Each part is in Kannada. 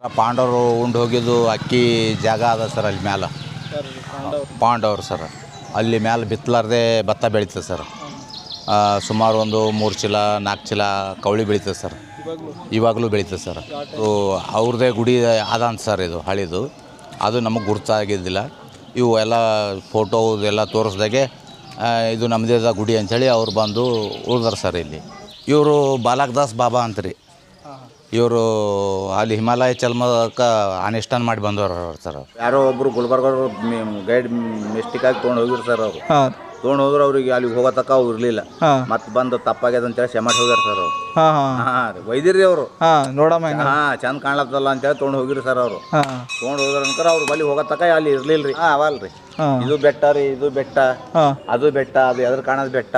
ಪಾಂಡವರು ಉಂಡು ಹೋಗಿದ್ದು ಅಕ್ಕಿ ಜಾಗ ಅದ ಸರ್ ಅಲ್ಲಿ ಮ್ಯಾಲ ಪಾಂಡವರು ಸರ್ ಅಲ್ಲಿ ಮ್ಯಾಲೆ ಬಿತ್ತಲಾರ್ದೆ ಭತ್ತ ಬೆಳೀತದೆ ಸರ್. ಸುಮಾರು ಒಂದು 3 ಚೀಲ 4 ಚೀಲ ಕವಳಿ ಬೆಳೀತದೆ ಸರ್. ಇವಾಗಲೂ ಬೆಳೀತದೆ ಸರ್. ಅವ್ರದ್ದೇ ಗುಡಿ ಅದ ಅಂತ ಸರ್ ಇದು ಹಳಿದು. ಅದು ನಮಗೆ ಗುರ್ತಾಗಿದ್ದಿಲ್ಲ. ಇವು ಎಲ್ಲ ಫೋಟೋ ಎಲ್ಲ ತೋರಿಸ್ದಾಗೆ ಇದು ನಮ್ಮದೇ ಗುಡಿ ಅಂಥೇಳಿ ಅವ್ರು ಬಂದು ಉಳಿದಾರೆ ಸರ್ ಇಲ್ಲಿ. ಇವರು ಬಾಲಕದಾಸ್ ಬಾಬಾ ಅಂತ್ರಿ. ಇವರು ಅಲ್ಲಿ ಹಿಮಾಲಯ ಚಲ್ಮಕ್ಕೆ ಅನಿಷ್ಠಾನ ಮಾಡಿ ಬಂದವರು ಸರ್. ಯಾರೋ ಒಬ್ಬರು ಗುಲ್ಬರ್ಗವ್ರು ಗೈಡ್ ಮಿಸ್ಟೇಕಾಗಿ ತೊಗೊಂಡು ಹೋಗಿರು ಸರ್. ಅವರು ತೊಗೊಂಡು ಹೋದ್ರೆ ಅವ್ರಿಗೆ ಅಲ್ಲಿ ಹೋಗೋ ತಕ್ಕ ಅವ್ರು ಇರಲಿಲ್ಲ. ಮತ್ತೆ ಬಂದು ತಪ್ಪಾಗ್ಯದ ಅಂತೇಳಿ ಕ್ಷಮಾಟಿ ಹೋಗ್ಯಾರ ಸರ್ ಅವರು. ವೈದ್ಯರಿ ಅವರು ಚಂದ ಕಾಣ್ಲತ್ತಲ್ಲ ಅಂತೇಳಿ ತೊಗೊಂಡು ಹೋಗಿರಿ ಸರ್. ಅವರು ತೊಗೊಂಡು ಹೋದ್ರ ಅನ್ಕರ ಅವ್ರು ಬಲ್ಲಿ ಹೋಗೋ ತಕ್ಕ ಅಲ್ಲಿ ಇರ್ಲಿಲ್ಲ ರೀ. ಅವಲ್ರಿ ಇದು ಬೆಟ್ಟ ರೀ, ಇದು ಬೆಟ್ಟ, ಅದು ಬೆಟ್ಟ, ಅದು ಎದ್ರ ಕಾಣೋದು ಬೆಟ್ಟ,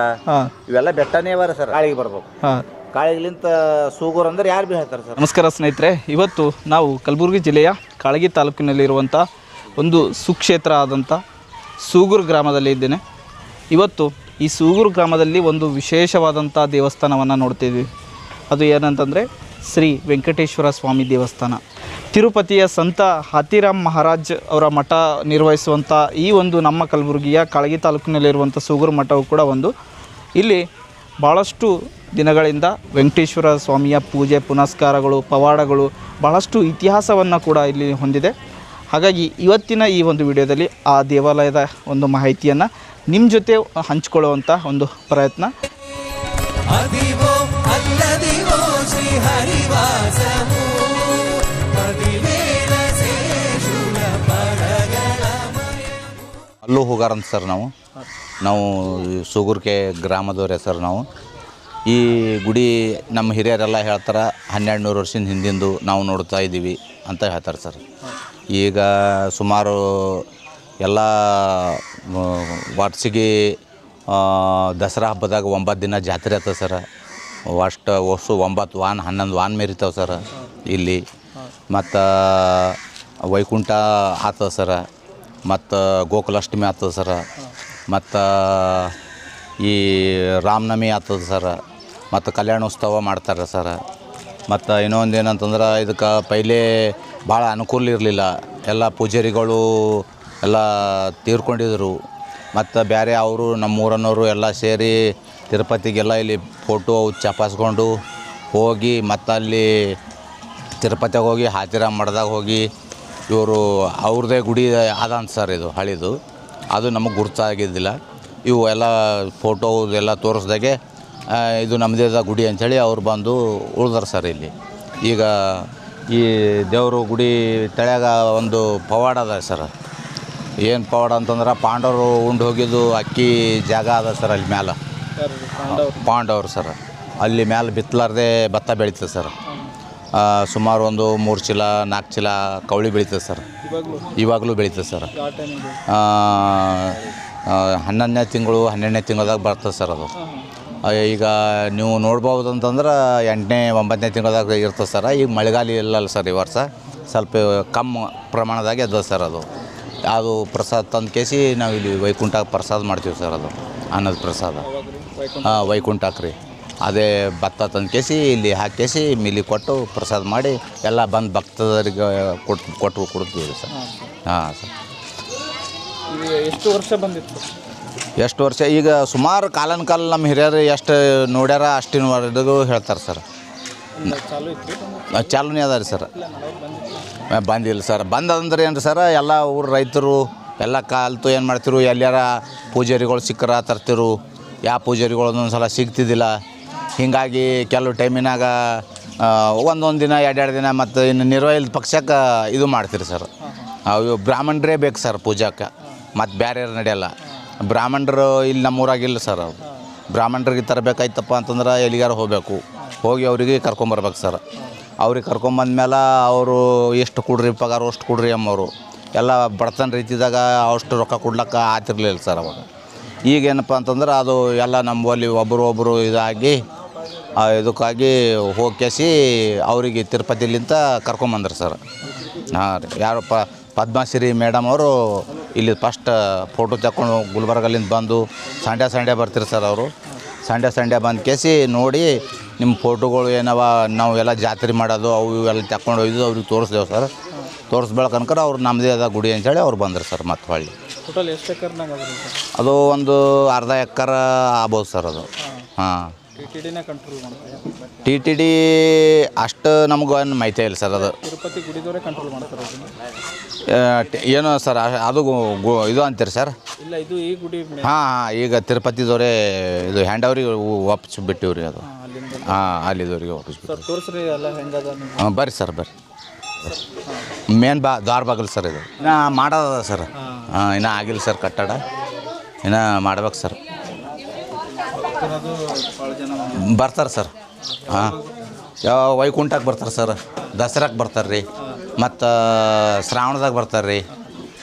ಇವೆಲ್ಲ ಬೆಟ್ಟನೇ ಅವ ಸರ್. ಕಾಳಿಗೆ ಬರ್ಬೇಕು. ಕಾಳಿಗಿಲಿಂತ ಸೂಗೂರು ಅಂದ್ರೆ ಯಾರು ಭೀ ಹೇಳ್ತಾರೆ ಸರ್. ನಮಸ್ಕಾರ ಸ್ನೇಹಿತರೆ, ಇವತ್ತು ನಾವು ಕಲಬುರಗಿ ಜಿಲ್ಲೆಯ ಕಾಳಗಿ ತಾಲೂಕಿನಲ್ಲಿರುವಂಥ ಒಂದು ಸುಕ್ಷೇತ್ರ ಆದಂಥ ಸೂಗೂರು ಗ್ರಾಮದಲ್ಲಿ ಇದ್ದೇನೆ. ಇವತ್ತು ಈ ಸೂಗೂರು ಗ್ರಾಮದಲ್ಲಿ ಒಂದು ವಿಶೇಷವಾದಂಥ ದೇವಸ್ಥಾನವನ್ನು ನೋಡ್ತಿದ್ವಿ. ಅದು ಏನಂತಂದರೆ ಶ್ರೀ ವೆಂಕಟೇಶ್ವರ ಸ್ವಾಮಿ ದೇವಸ್ಥಾನ. ತಿರುಪತಿಯ ಸಂತ ಹಾತಿರಾಮ್ ಮಹಾರಾಜ್ ಅವರ ಮಠ ನಿರ್ವಹಿಸುವಂಥ ಈ ಒಂದು ನಮ್ಮ ಕಲಬುರಗಿಯ ಕಾಳಗಿ ತಾಲೂಕಿನಲ್ಲಿರುವಂಥ ಸೂಗೂರು ಮಠವು ಕೂಡ ಒಂದು. ಇಲ್ಲಿ ಭಾಳಷ್ಟು ದಿನಗಳಿಂದ ವೆಂಕಟೇಶ್ವರ ಸ್ವಾಮಿಯ ಪೂಜೆ ಪುನಸ್ಕಾರಗಳು, ಪವಾಡಗಳು, ಭಾಳಷ್ಟು ಇತಿಹಾಸವನ್ನು ಕೂಡ ಇಲ್ಲಿ ಹೊಂದಿದೆ. ಹಾಗಾಗಿ ಇವತ್ತಿನ ಈ ಒಂದು ವಿಡಿಯೋದಲ್ಲಿ ಆ ದೇವಾಲಯದ ಒಂದು ಮಾಹಿತಿಯನ್ನು ನಿಮ್ಮ ಜೊತೆ ಹಂಚಿಕೊಳ್ಳುವಂಥ ಒಂದು ಪ್ರಯತ್ನ. ಅಲ್ಲೂ ಹೋಗಾರಂತ ಸರ್. ನಾವು ಸೂಗೂರ್ಕೆ ಗ್ರಾಮದವರೇ ಸರ್. ನಾವು ಈ ಗುಡಿ ನಮ್ಮ ಹಿರಿಯರೆಲ್ಲ ಹೇಳ್ತಾರೆ 1200 ವರ್ಷದ ಹಿಂದಿಂದು ನಾವು ನೋಡ್ತಾ ಇದ್ದೀವಿ ಅಂತ ಹೇಳ್ತಾರೆ ಸರ್. ಈಗ ಸುಮಾರು ಎಲ್ಲ ವರ್ಷಿಗೆ ದಸರಾ ಹಬ್ಬದಾಗ 9 ದಿನ ಜಾತ್ರೆ ಆಗ್ತದೆ ಸರ್. ಅಷ್ಟು 9 ವಾನ್ 11 ವಾನ್ ಮೇರಿತಾವೆ ಸರ್ ಇಲ್ಲಿ. ಮತ್ತು ವೈಕುಂಠ ಆಗ್ತದೆ ಸರ, ಮತ್ತು ಗೋಕುಲಾಷ್ಟಮಿ ಆಗ್ತದೆ ಸರ, ಮತ್ತು ಈ ರಾಮನವಮಿ ಆಗ್ತದೆ ಸರ, ಮತ್ತು ಕಲ್ಯಾಣೋತ್ಸವ ಮಾಡ್ತಾರೆ ಸರ. ಮತ್ತು ಇನ್ನೊಂದು ಏನಂತಂದ್ರೆ ಇದಕ್ಕೆ ಪೈಲೇ ಭಾಳ ಅನುಕೂಲ ಇರಲಿಲ್ಲ. ಎಲ್ಲ ಪೂಜಾರಿಗಳು ಎಲ್ಲ ತೀರ್ಕೊಂಡಿದ್ರು. ಮತ್ತು ಬೇರೆ ಅವರು ನಮ್ಮೂರನ್ನವರು ಎಲ್ಲ ಸೇರಿ ತಿರುಪತಿಗೆಲ್ಲ ಇಲ್ಲಿ ಫೋಟೋ ಚಪಾಸ್ಕೊಂಡು ಹೋಗಿ ಮತ್ತು ಅಲ್ಲಿ ತಿರುಪತಿಗೆ ಹೋಗಿ ಹಾತಿರಾಮ್ ಮಠದಾಗ ಹೋಗಿ ಇವರು ಅವ್ರದ್ದೇ ಗುಡಿ ಅದ ಅಂತ ಸರ್ ಇದು ಹಳಿದು. ಅದು ನಮಗೆ ಗುರ್ತಾಗಿದ್ದಿಲ್ಲ. ಇವು ಎಲ್ಲ ಫೋಟೋ ಎಲ್ಲ ತೋರಿಸ್ದಾಗೆ ಇದು ನಮ್ಮದೇ ಗುಡಿ ಅಂಥೇಳಿ ಅವ್ರು ಬಂದು ಉಳಿದಾರೆ ಸರ್ ಇಲ್ಲಿ. ಈಗ ಈ ದೇವರು ಗುಡಿ ತಳ್ಯಾಗ ಒಂದು ಪವಾಡ ಅದ ಸರ್. ಏನು ಪವಾಡ ಅಂತಂದ್ರೆ ಪಾಂಡವರು ಉಂಡು ಹೋಗಿದ್ದು ಅಕ್ಕಿ ಜಾಗ ಅದ ಸರ್ ಅಲ್ಲಿ ಮ್ಯಾಲ ಪಾಂಡವರು ಸರ್. ಅಲ್ಲಿ ಮ್ಯಾಲೆ ಬಿತ್ತಲಾರ್ದೆ ಭತ್ತ ಬೆಳೀತದೆ ಸರ್. ಸುಮಾರು ಒಂದು 3 ಚೀಲ 4 ಚೀಲ ಕವಳಿ ಬೆಳೀತದೆ ಸರ್. ಇವಾಗಲೂ ಬೆಳೀತದೆ ಸರ್. 11ನೇ ತಿಂಗಳು 12ನೇ ತಿಂಗಳದಾಗ ಬರ್ತದೆ ಸರ್ ಅದು. ಈಗ ನೀವು ನೋಡ್ಬೋದು ಅಂತಂದ್ರೆ 8ನೇ 9ನೇ ತಿಂಗಳದಾಗ ಇರ್ತದೆ ಸರ್. ಈಗ ಮಳೆಗಾಲ ಇಲ್ಲಲ್ಲ ಸರ್. ಈ ವರ್ಷ ಸ್ವಲ್ಪ ಕಮ್ಮಿ ಪ್ರಮಾಣದಾಗೆ ಅದ ಸರ್. ಅದು ಪ್ರಸಾದ ತಂದು ಕೇಸಿ ನಾವು ಇಲ್ಲಿ ವೈಕುಂಠ ಪ್ರಸಾದ ಮಾಡ್ತೀವಿ ಸರ್. ಅದು ಅನ್ನದ ಪ್ರಸಾದ ವೈಕುಂಠಕ್ಕೆ ರೀ. ಅದೇ ಭತ್ತ ತಂದು ಕೇಸಿ ಇಲ್ಲಿ ಹಾಕೇಸಿ ಮಿಲಿ ಕೊಟ್ಟು ಪ್ರಸಾದ ಮಾಡಿ ಎಲ್ಲ ಬಂದು ಭಕ್ತರಿಗೆ ಕೊಟ್ಟು ಕೊಡ್ತೀವಿ ಸರ್. ಹಾಂ ಸರ್. ಎಷ್ಟು ವರ್ಷ ಬಂದಿತ್ತು? ಎಷ್ಟು ವರ್ಷ ಈಗ ಸುಮಾರು ಕಾಲನ ಕಾಲ ನಮ್ಮ ಹಿರಿಯರು ಎಷ್ಟು ನೋಡ್ಯಾರ ಅಷ್ಟಿನವರೆಗೂ ಹೇಳ್ತಾರೆ ಸರ್. ಚಾಲೂನೇ ಅದ ರೀ ಸರ್. ಬಂದಿಲ್ಲ ಸರ್. ಬಂದಂದ್ರೆ ಏನು ರೀ ಸರ್, ಎಲ್ಲ ಊರು ರೈತರು ಎಲ್ಲ ಕಾಲ್ತು ಏನು ಮಾಡ್ತಿರು, ಎಲ್ಲಾರ ಪೂಜಾರಿಗಳು ಸಿಕ್ಕರ ತರ್ತಿರು. ಯಾವ ಪೂಜಾರಿಗಳು ಒಂದೊಂದು ಸಲ ಸಿಗ್ತಿದ್ದಿಲ್ಲ. ಹೀಗಾಗಿ ಕೆಲವು ಟೈಮಿನಾಗ ಒಂದೊಂದು ದಿನ 2 ದಿನ ಮತ್ತು ಇನ್ನು ನಿರ್ವಹಿತ ಪಕ್ಷಕ್ಕೆ ಇದು ಮಾಡ್ತೀರಿ ಸರ್. ಅವು ಬ್ರಾಹ್ಮಣರೇ ಬೇಕು ಸರ್ ಪೂಜಾಕ್ಕೆ, ಮತ್ತು ಬೇರೆ ನಡೆಯಲ್ಲ. ಬ್ರಾಹ್ಮಣರು ಇಲ್ಲಿ ನಮ್ಮೂರಾಗಿಲ್ಲ ಸರ್. ಅವ್ರು ಬ್ರಾಹ್ಮಣರಿಗೆ ತರಬೇಕಾಯ್ತಪ್ಪ ಅಂತಂದ್ರೆ ಎಲ್ಲಿಗಾರು ಹೋಗಬೇಕು, ಹೋಗಿ ಅವರಿಗೆ ಕರ್ಕೊಂಬರ್ಬೇಕು ಸರ್. ಅವ್ರಿಗೆ ಕರ್ಕೊಂಬಂದ್ಮೇಲೆ ಅವರು ಎಷ್ಟು ಕೊಡ್ರಿ ಪಗಾರ ಅಷ್ಟು ಕೊಡ್ರಿ ಅಮ್ಮವರು ಎಲ್ಲ ಬಡತನ ರೀತಿದಾಗ ಅಷ್ಟು ರೊಕ್ಕ ಕೊಡ್ಲಿಕ್ಕೆ ಆತಿರ್ಲಿಲ್ಲ ಸರ್ ಅವಾಗ. ಈಗೇನಪ್ಪ ಅಂತಂದ್ರೆ ಅದು ಎಲ್ಲ ನಮ್ಮಲ್ಲಿ ಒಬ್ಬರು ಇದಾಗಿ ಇದಕ್ಕಾಗಿ ಹೋಗಿ ಅವರಿಗೆ ತಿರುಪತಿಲಿಂದ ಕರ್ಕೊಂಬಂದ್ರು ಸರ್. ಹಾಂ ರೀ. ಯಾರು ಪದ್ಮಶ್ರೀ ಮೇಡಮ್ ಅವರು ಇಲ್ಲಿ ಫಸ್ಟ್ ಫೋಟೋ ತಗೊಂಡು ಗುಲ್ಬರ್ಗಲ್ಲಿಂದ ಬಂದು ಸಂಡೇ ಬರ್ತಿರು ಸರ್. ಅವರು ಸಂಡೇ ಬಂದು ನೋಡಿ ನಿಮ್ಮ ಫೋಟೋಗಳು ಏನವ ನಾವು ಎಲ್ಲ ಜಾತ್ರೆ ಮಾಡೋದು ಅವು ಇವೆಲ್ಲ ತಗೊಂಡು ಹೋಯ್ದು ಅವ್ರಿಗೆ ತೋರಿಸ್ದೇವು ಸರ್. ತೋರಿಸ್ಬೇಕನ್ಕರ ಅವ್ರು ನಮ್ಮದೇ ಅದ ಗುಡಿ ಅಂತೇಳಿ ಅವ್ರು ಬಂದರು ಸರ್. ಮತ್ತು ಹೊಳ್ಳಿ ಟೋಟಲ್ ಎಷ್ಟು ಎಕರ್ನಾಗ ಅದು ಒಂದು ಅರ್ಧ ಎಕರೆ ಆಗ್ಬೋದು ಸರ್ ಅದು. ಹಾಂ, TTDನೇ ಕಂಟ್ರೋಲ್ ಮಾಡ್ತಾರೆ. TTD ಅಷ್ಟು ನಮಗೇನು ಮಾಹಿತಿ ಇಲ್ಲ ಸರ್. ಅದು ತಿರುಪತಿ ಗುಡಿದವರೇ ಕಂಟ್ರೋಲ್ ಮಾಡ್ತಾರೆ ಅದನ್ನು. ಏನು ಸರ್ ಅದು ಇದು ಅಂತೀರಿ ಸರ್? ಇಲ್ಲ, ಇದು ಈ ಗುಡಿ ಹಾಂ, ಈಗ ತಿರುಪತಿದವರೇ ಇದು ಹ್ಯಾಂಡವ್ರಿಗೆ ಒಪ್ಪಿಸಿ ಬಿಟ್ಟಿವ್ರಿ ಅದು. ಹಾಂ, ಅಲ್ಲಿದವ್ರಿಗೆ ಒಪ್ಪಿಸ್ಬಿಟ್ಟು. ಸರ್ ತೋರಿಸ್ರಿ ಎಲ್ಲ ಹೆಂಗದ. ಹಾಂ, ಬರ್ರಿ ಸರ್ ಬರ್ರಿ. ಮೇನ್ ದ್ವಾರ ಬಾಗಿಲು ಸರ್ ಇದು. ಇನ್ನೂ ಮಾಡೋದ ಸರ್. ಹಾಂ, ಇನ್ನೂ ಆಗಿಲ್ಲ ಸರ್ ಕಟ್ಟಡ, ಇನ್ನೂ ಮಾಡ್ಬೇಕು ಸರ್. ಬರ್ತಾರೆ ಸರ್. ಹಾಂ, ಯಾವ ವೈಕುಂಠಕ್ಕೆ ಬರ್ತಾರೆ ಸರ್, ದಸರಾಕ್ಕೆ ಬರ್ತಾರೆ ರೀ, ಮತ್ತು ಶ್ರಾವಣದಾಗ ಬರ್ತಾರೆ ರೀ,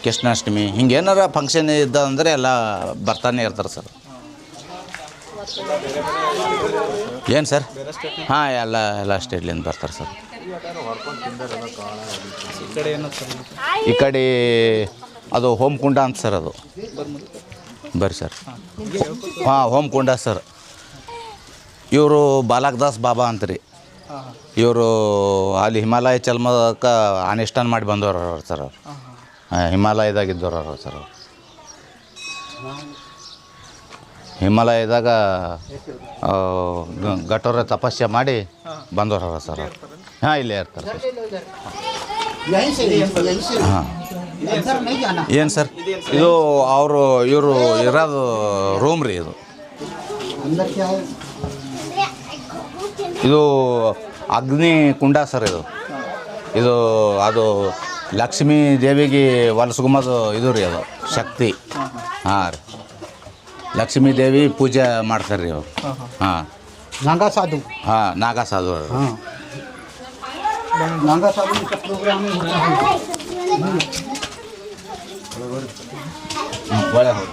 ಕೃಷ್ಣಾಷ್ಟಮಿ ಹಿಂಗೆ ಏನಾರ ಫಂಕ್ಷನ್ ಇದ್ದ ಅಂದರೆ ಎಲ್ಲ ಬರ್ತಾನೆ ಇರ್ತಾರೆ ಸರ್. ಏನು ಸರ್? ಹಾಂ, ಎಲ್ಲ ಸ್ಟೇಟ್ಲಿಂದ ಬರ್ತಾರೆ ಸರ್. ಈ ಕಡೆ ಅದು ಹೋಮಕುಂಡ ಅಂತ ಸರ್. ಅದು ಬರ್ರಿ ಸರ್. ಹಾಂ, ಹೋಮಕುಂಡ ಸರ್. ಇವರು ಬಾಲಕದಾಸ್ ಬಾಬಾ ಅಂತ್ರಿ. ಇವರು ಅಲ್ಲಿ ಹಿಮಾಲಯ ಚಲ್ಮಕ್ಕೆ ಅನುಷ್ಠಾನ ಮಾಡಿ ಬಂದವರು ಸರ್. ಅವ್ರು ಹಿಮಾಲಯದಾಗಿದ್ದವ್ರು ಸರ್. ಅವ್ರು ಹಿಮಾಲಯದಾಗ ಗಟ್ಟೋರ ತಪಸ್ಸೆ ಮಾಡಿ ಬಂದವರು ಸರ್. ಅವ್ರು ಹಾಂ, ಇಲ್ಲೇ ಇರ್ತಾರೆ ಸರ್. ಹಾಂ, ಏನು ಸರ್? ಇದು ಇವರು ಇರೋದು ರೂಮ್ ರೀ. ಇದು ಅಗ್ನಿ ಕುಂಡ ಸರ್. ಇದು ಅದು ಲಕ್ಷ್ಮೀ ದೇವಿಗೆ ಹೊಲಸುಗುಮದು ಇದು ರೀ, ಅದು ಶಕ್ತಿ. ಹಾಂ ರೀ, ಲಕ್ಷ್ಮೀ ದೇವಿ ಪೂಜೆ ಮಾಡ್ತಾರೆ ರೀ ಅವರು. ಹಾಂ, नागा साधु. हाँ, नागा साधु. हाँ, नागा साधु का प्रोग्राम होता है. बड़ा हो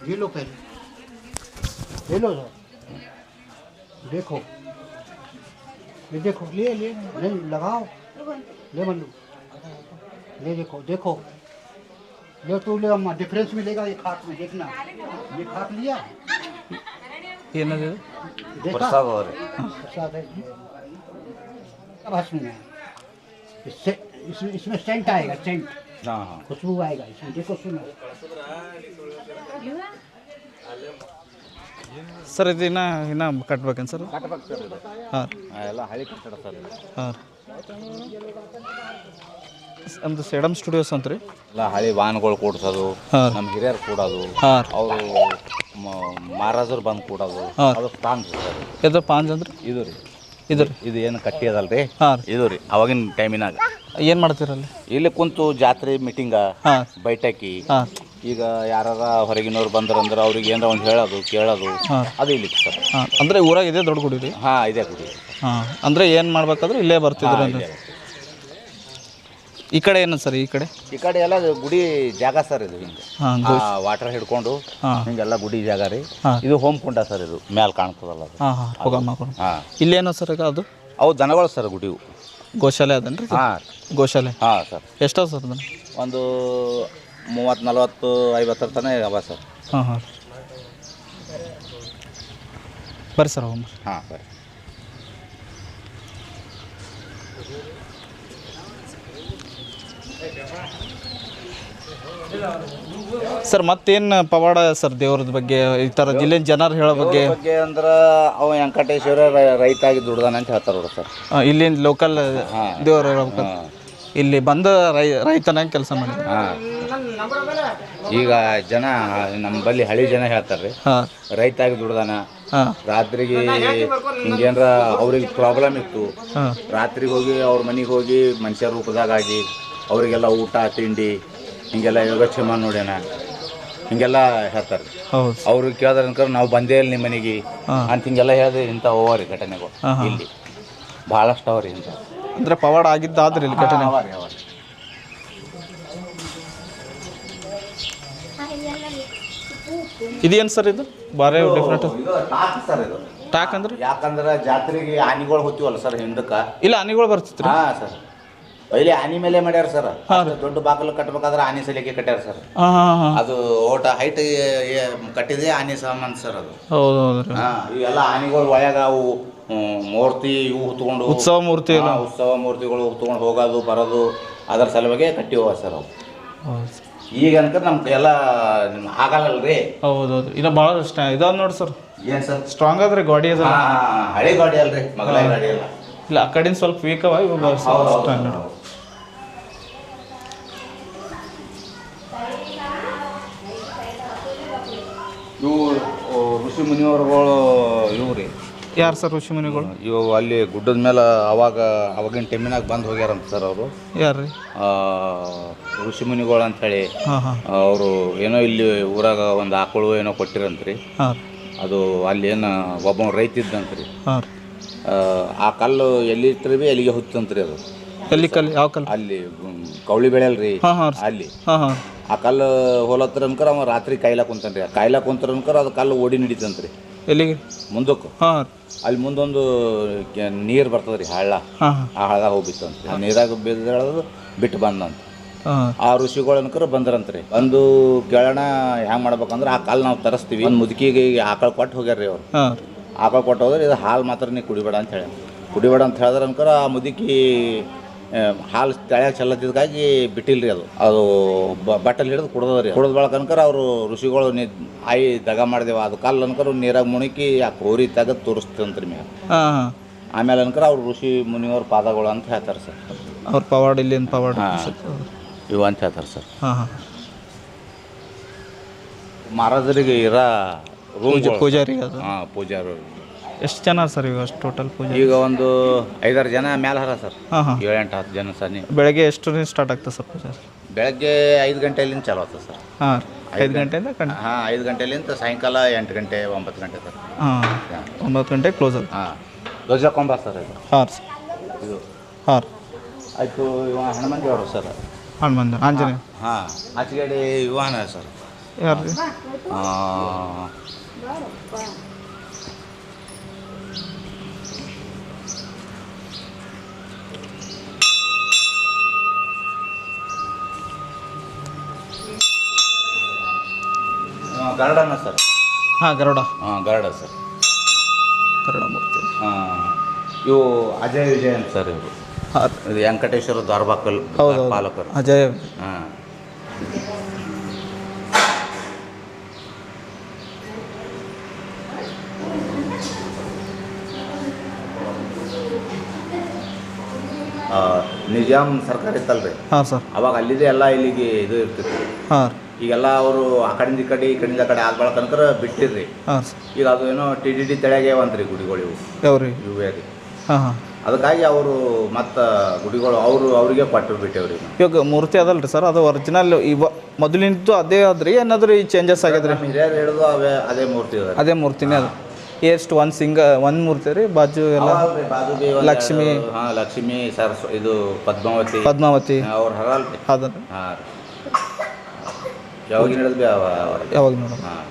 ये लो पहले, ले लो सर. देखो, ये देखो, ले नहीं लगाओ, ले मल्लू, ले देखो, ले तो ले अम्मा, डिफरेंस मिलेगा ये खाट में. देखना, ये खाट लिया, ಏನದು? देखा प्रसाद हो रहे. प्रसाद है. अब हंस में इससे इसमें सेंट आएगा, सेंट. हाँ, हाँ. खुशबू आएगा इसमें. देखो, सुनो. ಸರ್ ಇದು ಇನ್ನ ಕಟ್ಬೇಕೇನು ಸರ್? ಹಾಂ, ಎಲ್ಲ ಹಳಿ ಕಟ್ಟಡ ಸರ್. ಹಾಂ, ನಮ್ಮದು ಸೇಡಮ್ ಸ್ಟುಡಿಯೋಸ್ ಅಂತ ರೀ. ಎಲ್ಲ ಹಳಿ ವಾಹನಗಳು ಕೂಡ್ಸೋದು, ಹಾಂ, ನಮ್ಮ ಹಿರಿಯರು ಕೂಡೋದು, ಹಾಂ, ಅವರು ಮಹಾರಾಜರು ಬಂದು ಕೂಡೋದು. ಹಾಂ, ಅದು ಪಾಂಜ್ ಸರ್. ಇದು ಪಾಂಜ್ ಅಂದ್ರೆ ಇದು ರೀ, ಇದು ಏನು ಕಟ್ಟಿ ಅದಲ್ಲ ರೀ. ಹಾಂ, ಇದು ರೀ ಅವಾಗಿನ ಟೈಮಿನಾಗ ಏನು ಮಾಡ್ತೀರಲ್ಲಿ? ಇಲ್ಲಿ ಕುಂತು ಜಾತ್ರೆ ಮೀಟಿಂಗ, ಹಾಂ, ಬೈಠಕಿ. ಹಾಂ, ಈಗ ಯಾರ ಹೊರಗಿನವ್ರು ಬಂದ್ರಂದ್ರೆ ಅವ್ರಿಗೆ ಏನಾರ ಒಂದು ಹೇಳೋದು ಕೇಳೋದು, ಹಾಂ, ಅದು ಇಲ್ಲಿ ಸರ್. ಹಾಂ, ಅಂದರೆ ಊರಾಗ ಇದೆ ದೊಡ್ಡ ಗುಡಿ ರೀ. ಹಾಂ, ಇದೆ ಗುಡಿ. ಹಾಂ, ಅಂದರೆ ಏನು ಮಾಡ್ಬೇಕಾದ್ರೆ ಇಲ್ಲೇ ಬರ್ತಿದ್ರು ಅಂದ್ರೆ. ಈ ಕಡೆ ಏನು ಸರ್? ಈ ಕಡೆ ಎಲ್ಲ ಗುಡಿ ಜಾಗ ಸರ್. ಇದು ಹಿಂಗೆ ಹಾಂ, ವಾಟರ್ ಹಿಡ್ಕೊಂಡು ಹಾಂ, ಹಿಂಗೆಲ್ಲ ಗುಡಿ ಜಾಗ ರೀ. ಹಾಂ, ಇದು ಹೋಮ್ ಕುಂಡ ಸರ್. ಇದು ಮ್ಯಾಲೆ ಕಾಣ್ತದಲ್ಲ ಅದು. ಹಾಂ, ಹಾಂ, ಹೋಗಮ್ಮ. ಹಾಂ, ಇಲ್ಲೇನೋ ಸರ್ ಈಗ ಅದು ಅವು ದನಗಳು ಸರ್. ಗುಡಿವು ಗೋಶಾಲೆ ಅದನ್ರಿ. ಹಾಂ, ಗೋಶಾಲೆ. ಹಾಂ ಸರ್. ಎಷ್ಟವ ಸರ್ ಅದನ್ನು? ಒಂದು 30-40-50 ತನಕ ಅವ ಸರ್. ಹಾಂ, ಹಾಂ, ಬರ್ರಿ ಸರ್ ಹೋಗ್ರಿ. ಹಾಂ, ಸರಿ. ಸರ್ ಮತ್ತೇನು ಪವಾಡ ಸರ್ ದೇವ್ರದ ಬಗ್ಗೆ ಈ ಥರ ಜಿಲ್ಲೆನ ಜನರು ಹೇಳೋ ಬಗ್ಗೆ? ಅಂದ್ರೆ ಅವ ವೆಂಕಟೇಶ್ವರ ರೈತಾಗಿ ದುಡ್ದಾನ ಅಂತ ಹೇಳ್ತಾರೆ ನೋಡಿ ಸರ್. ಇಲ್ಲಿನ ಲೋಕಲ್ ದೇವರು ಹೇಳ್ಬೇಕು. ಇಲ್ಲಿ ಬಂದ ರೈತನಾಗಿ ಕೆಲಸ ಮಾಡಿದ್ರು. ಹಾಂ, ಈಗ ಜನ ನಮ್ಮಲ್ಲಿ ಹಳ್ಳಿ ಜನ ಹೇಳ್ತಾರೆ ರೀ, ಹಾಂ, ರೈತಾಗಿ ದುಡ್ದಾನ. ಹಾಂ, ರಾತ್ರಿಗೆ ಹಿಂಗೇನ್ರ ಅವ್ರಿಗೆ ಪ್ರಾಬ್ಲಮ್ ಇತ್ತು, ಹಾಂ, ರಾತ್ರಿಗೆ ಹೋಗಿ ಅವ್ರ ಮನೆಗೆ ಹೋಗಿ ಮನುಷ್ಯ ರೂಪದಾಗಿ ಅವರಿಗೆಲ್ಲ ಊಟ ತಿಂಡಿ ಹಿಂಗೆಲ್ಲ ಯೋಗಕ್ಷೇಮ ನೋಡ್ಯಾನ, ಹಿಂಗೆಲ್ಲ ಹೇಳ್ತಾರೆ. ಹೌದು, ಅವ್ರಿಗೆ ಕೇಳಿದ್ರೆ ಅನ್ಕರ ನಾವು ಬಂದೇ ಇಲ್ಲ ನಿಮ್ಮ ಮನೆಗೆ ಅಂತ ಹಿಂಗೆಲ್ಲ ಹೇಳಿದ್ರೆ ಇಂಥ ಹೋಗ್ರಿ ಘಟನೆಗಳು ಇಲ್ಲಿ ಭಾಳಷ್ಟು ಅವ್ರಿ. ಇಂಥ ಅಂದರೆ ಪವಾಡ ಆಗಿದ್ದಾದ್ರಿ ಇಲ್ಲಿ ಘಟನೆ. ಇದೇನು ಸರ್? ಇದು ಬಾರಿ ಡಿಫ್ರೆಂಟ್ ಸರ್. ಇದು ಟಾಕ್ ಅಂದ್ರೆ ಯಾಕಂದ್ರೆ ಜಾತ್ರೆಗೆ ಆನೆಗಳು ಹೋಗ್ತೀವಲ್ಲ ಸರ್ ಹಿಂದಕ್ಕೆ. ಇಲ್ಲ, ಆನೆಗಳು ಬರ್ತಿತ್ತು. ಹಾಂ ಸರ್, ಪೈಲೆ ಆನೆ ಮೇಲೆ ಮಾಡ್ಯಾರ ಸರ್. ದೊಡ್ಡ ಬಾಗಿಲು ಕಟ್ಟಬೇಕಾದ್ರೆ ಆನೆ ಸಲಿಗೆ ಕಟ್ಟ್ಯಾರ ಸರ್. ಹಾಂ ಹಾಂ ಹಾಂ ಅದು ಓಟ ಹೈಟ್ ಕಟ್ಟಿದೆ ಆನೆ ಸಾಮಾನು ಸರ್ ಅದು. ಹೌದು ಹೌದು ರೀ. ಹಾಂ ಇವೆಲ್ಲ ಆನೆಗಳು ಒಳಗ ಅವು ಮೂರ್ತಿ ಇವು ಹೊತ್ಕೊಂಡು ಉತ್ಸವ ಮೂರ್ತಿ ಎಲ್ಲ ಉತ್ಸವ ಮೂರ್ತಿಗಳು ಹೊತ್ಕೊಂಡು ಹೋಗೋದು ಬರೋದು ಅದರ ಸಲುವಾಗಿ ಕಟ್ಟಿ ಹೋಗ ಸರ್ ಅವು. ಹೌದು ಈಗ ಅನ್ಕ ನಮ್ಗೆ ಎಲ್ಲ ಆಗಲ್ಲಲ್ರಿ. ಹೌದು ಹೌದು ಇಲ್ಲ ಭಾಳ ಇದಾದ ನೋಡಿ ಸರ್. ಏನು ಸರ್ ಸ್ಟ್ರಾಂಗ್ ಆದ್ರೆ ಗಾಡಿ ಅದ. ಹಳೆ ಗಾಡಿ ಅಲ್ರಿ, ಮಗಳ ಗಾಡಿ ಅಲ್ಲ. ಇಲ್ಲ ಆ ಕಡೆಯಿಂದ ಸ್ವಲ್ಪ ವೀಕ್ ಅವ ಇವಾಗ ಸ್ಟ್ರಾಂಗ್. ಇವು ಋಷಿ ಮುನಿಯವರುಗಳು ಇವು ರೀ. ಯಾರು ಸರ್ ಋಷಿ ಮುನಿಗಳು? ಇವು ಅಲ್ಲಿ ಗುಡ್ಡದ ಮೇಲೆ ಅವಾಗಿನ ಟೈಮಿನಾಗ ಬಂದು ಹೋಗ್ಯಾರಂತ ಸರ್ ಅವರು. ಯಾರು ರೀ? ಋಷಿ ಮುನಿಗಳು ಅಂಥೇಳಿ ಹಾಂ ಹಾಂ ಅವರು ಏನೋ ಇಲ್ಲಿ ಊರಾಗ ಒಂದು ಆಕಳು ಏನೋ ಕೊಟ್ಟಿರಂತ್ರಿ. ಹಾಂ ಅದು ಅಲ್ಲಿ ಏನು ಒಬ್ಬ ರೈತ ಇದ್ದಂತ್ರಿ. ಹಾಂ ಆ ಕಲ್ಲು ಎಲ್ಲಿ ಇಟ್ಟರೆ ಭೀ ಅಲ್ಲಿಗೆ ಹುತ್ತಂತ್ರಿ ಅದು. ಎಲ್ಲಿ ಕಲ್ಲು? ಯಾವ ಕಲ್ಲು? ಅಲ್ಲಿ ಕೌಳಿ ಬೆಳೆಯಲ್ರಿ ಹಾಂ ಹಾಂ ಅಲ್ಲಿ. ಹಾಂ ಹಾಂ ಆ ಕಲ್ಲು ಹೋಲತ್ರ ಅನ್ಕರ ಅವ ರಾತ್ರಿ ಕಾಯ್ಲಾಕ ಕುಂತಾನ್ರಿ. ಕಾಯ್ಲಾಕ ಕುಂತಾರ ಅನ್ಕರ ಅದು ಕಲ್ಲು ಓಡಿ ನಡೀತಂತ್ರಿ ಎಲ್ಲಿಗೆ ಮುಂದಕ್ಕೆ. ಹಾಂ ಅಲ್ಲಿ ಮುಂದೊಂದು ನೀರು ಬರ್ತದ್ರಿ ಹಳ್ಳ. ಹಾಂ ಆ ಹಳ್ಳದಾಗ ಹೋಗ್ಬಿತ್ತಂತ್ರಿ. ಆ ನೀರಾಗ ಬೆಳೆದು ಬಿಟ್ಟು ಬಂದಂತ. ಹಾಂ ಆ ಋಷಿಗಳು ಅನ್ಕರ ಬಂದ್ರಂತ್ರಿ. ಬಂದು ಕೇಳೋಣ ಹ್ಯಾಂಗೆ ಮಾಡ್ಬೇಕಂದ್ರೆ ಆ ಕಲ್ಲು ನಾವು ತರಿಸ್ತೀವಿ. ಒಂದು ಮುದುಕಿಗೆ ಆಕಳು ಕೊಟ್ಟು ಹೋಗ್ಯಾರ್ರಿ ಅವ್ರು. ಹಾಂ ಆಕಳು ಕೊಟ್ಟು ಹೋದ್ರೆ ಇದು ಹಾಲು ಮಾತ್ರ ನೀ ಕುಡಿಬೇಡ ಅಂತ ಹೇಳಿ ಕುಡಿಬೇಡ ಅಂತ ಹೇಳಿದ್ರೆ ಅನ್ಕರ ಆ ಮುದುಕಿ ಹಾಲು ತಳ್ಯಾಗ ಚೆಲ್ಲತ್ತಿದ್ದಕ್ಕಾಗಿ ಬಿಟ್ಟಿಲ್ರಿ ಅದು. ಅದು ಬಟ್ಟಲ್ಲಿ ಹಿಡಿದು ಕುಡ್ದದ್ರಿ. ಕುಡ್ದ ಬಳಕ ಅನ್ಕರ ಅವರು ಋಷಿಗಳು ಆಯಿ ದಗ ಮಾಡಿದೆವ ಅದು ಕಲ್ಲು ಅನ್ಕರ ನೀರಾಗ ಮುಣುಕಿ ಆ ಕೋರಿ ತೆಗೆದು ತೋರಿಸ್ತಂತ್ರಿ ಮ್ಯಾಗ. ಹಾಂ ಹಾಂ ಆಮೇಲೆ ಅನ್ಕರ ಅವ್ರು ಋಷಿ ಮುನಿಯವ್ರ ಪಾದಗಳು ಅಂತ ಹೇಳ್ತಾರೆ ಸರ್. ಅವ್ರ ಪವಾಡ ಇಲ್ಲಿಂದ ಪವಾಡ ಇವು ಅಂತ ಹೇಳ್ತಾರೆ ಸರ್. ಹಾಂ ಹಾಂ ಮಹಾರಾಜರಿಗೆ ಇರೋ ರೂಮ್ ಪೂಜಾರಿಗೆ ಅದು. ಹಾಂ ಪೂಜಾರು ಎಷ್ಟು ಜನ ಸರ್ ಈಗ ಅಷ್ಟು ಟೋಟಲ್ ಪೂಜೆ? ಈಗ ಒಂದು 5-6 ಜನ ಮೇಲೆ ಹರ ಸರ್. ಹಾಂ ಹಾಂ 7-8-10 ಜನ ಸರ್. ನೀವು ಬೆಳಗ್ಗೆ ಎಷ್ಟು ಸ್ಟಾರ್ಟ್ ಆಗ್ತದೆ ಸರ್ ಪೂಜೆ? ಬೆಳಗ್ಗೆ 5 ಗಂಟೆಲಿಂದ ಚಾಲು ಆಗ್ತದೆ ಸರ್. ಹಾಂ 5 ಗಂಟೆಯಿಂದ ಹಾಂ 5 ಗಂಟೆಲಿಂದ ಸಾಯಂಕಾಲ 8 ಗಂಟೆ 9 ಗಂಟೆ ಸರ್. ಹಾಂ 9 ಗಂಟೆ ಕ್ಲೋಸ್ ಆಗುತ್ತೆ. ಹಾಂ ಧ್ವಜ ಕೊಂಬ ಸರ್ ಇದು. ಹಾಂ ಸರ್ ಇದು ಹಾಂ ಆಯಿತು. ಇವ ಹನುಮಂತ ದೇವರು ಸರ್. ಹನುಮಂತ ಆಂಜನೇಯ. ಹಾಂ ಆಚೆಗಡೆ ಇವನ ಸರ್. ಯಾರು ರೀ? ಗರುಡನ ಸರ್. ಹಾಂ ಗರುಡ. ಹಾಂ ಗರುಡ ಸರ್. ಗರುಡ ಮೂರ್ತಿ. ಹಾಂ ಇವು ಅಜಯ್ ವಿಜಯ್ ಅಂತ ಸರ್ ಇವರು. ಹಾಂ ಇದು ವೆಂಕಟೇಶ್ವರ ದ್ವಾರಬಾಕಲ್ ಹೌದು ಪಾಲಕರು. ಅಜಯ್. ಹಾಂ ನಿಜಾಮ್ ಸರ್ಕಾರ ಇತ್ತಲ್ರಿ. ಹಾಂ ಸರ್. ಅವಾಗ ಅಲ್ಲಿದೆ ಎಲ್ಲ ಇಲ್ಲಿಗೆ ಇದು ಇರ್ತಿತ್ತು. ಹಾಂ ಈಗೆಲ್ಲ ಅವರು ಆ ಕಡೆಯಿಂದ ಈ ಕಡೆಯಿಂದ ಕಡೆ ಆದ ಬಳಕ ತನಕ ಬಿಟ್ಟಿರ್ರಿ. ಹಾಂ ಸರ್. ಈಗ ಅದು ಏನೋ TDD ತೆಳಗೆ ಒಂದ್ರಿ ಗುಡಿಗಳು ಇವು ಯಾವ್ರಿ? ಇವೇ ರೀ. ಹಾಂ ಹಾಂ ಅದಕ್ಕಾಗಿ ಅವರು ಮತ್ತು ಗುಡಿಗಳು ಅವರಿಗೆ ಕೊಟ್ಟು ಬಿಟ್ಟೇವ್ರಿ. ಇವಾಗ ಮೂರ್ತಿ ಅದಲ್ಲ ರೀ ಸರ್, ಅದು ಒರಿಜಿನಲ್ ಮೊದಲಿಂದು ಅದೇ ಅದ್ರಿ ಏನಾದರೂ ಈ ಚೇಂಜಸ್ ಆಗ್ಯದ್ರಿ? ಹಿರಿಯರು ಹಿಡಿದು ಅದೇ ಮೂರ್ತಿ ಅದ. ಅದೇ ಮೂರ್ತಿನೇ ಅದು. ಎಷ್ಟು ಒಂದು ಮೂರ್ತಿ ರೀ ಬಾಜು ಎಲ್ಲ ಲಕ್ಷ್ಮಿ. ಹಾಂ ಲಕ್ಷ್ಮಿ ಇದು ಪದ್ಮಾವತಿ ಅವ್ರು ಹರಲ್ರಿ. ಅದನ್ನು ಹಾಂ ಯಾವಾಗ ಹಿಡಿದ್ವಿ ಯಾವಾಗ ನೋಡೋಣ. ಹಾಂ